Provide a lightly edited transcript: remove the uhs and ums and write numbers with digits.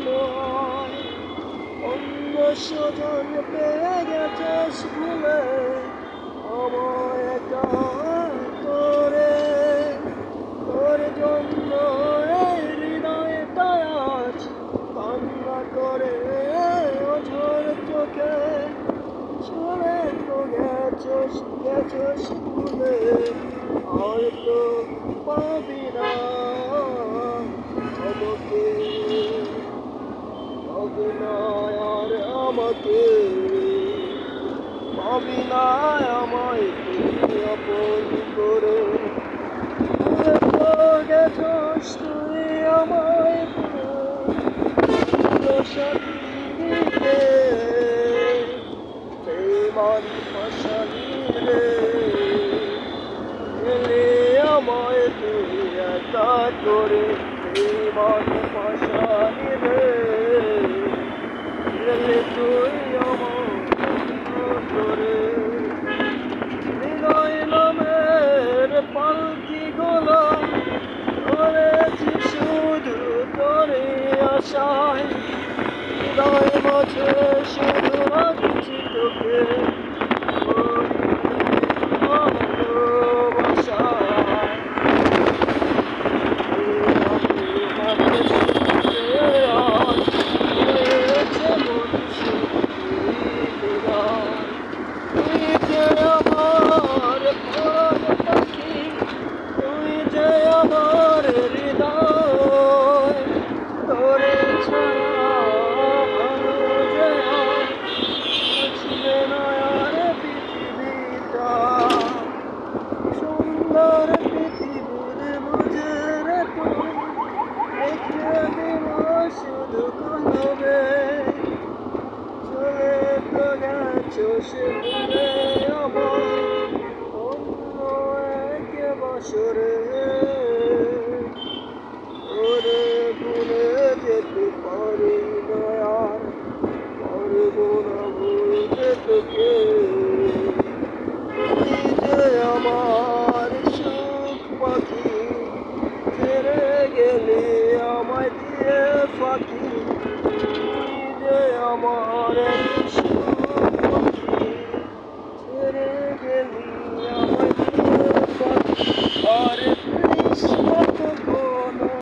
হয়। অন্য স্বজন পেয়ে গেছিস ভুলে আমায় একা করে। তোর জন্য এই হৃদয়টা আজ কান্না করে অঝোর চোখে। চলে তো গেছিস ভুলে হয়তো পাবি না আমাকে, পাবি না আর আমাকে, পাবি না আমায় তুই আপন করে। ভুলে তো গেছিস তুই আমায় সাথী দিতে বেঈমান ফাঁসালি রে। এলে আমায় তুই একা করে বেঈমান ফাঁসালি রে। এলে তুই আমায় একা করে। হৃদয় নামের পালকি গোলা ধরেছি শুধু তোরে আশায়। হৃদয় মাঝে শুধু রাখছি তোকে ভালোবাসায়। আজ হয়েছে মন তুই যে আমার প্রাণ পাখি, তুই যে আমার হৃদয়। তোরে ছাড়া ভালো যে আর বুঝবে না আর পৃথিবীটা। সুন্দর পৃথিবীর মাঝে রে তুই রেখে দিল শুধু কলবে। চলে তো গেছিস ভুলে আমার অন্য এক বছরে। ওরে ভুলে যেতে পারি না আর পারবো না ভুলতে তোকে। তুই যে আমার সুখ পাখি, ছেড়ে গেলি আমায় দিয়ে ফাঁকি। তুই যে আমার সুখ পাখি, ছেড়ে গেলি আমায় দিয়ে ফাঁকি। আরে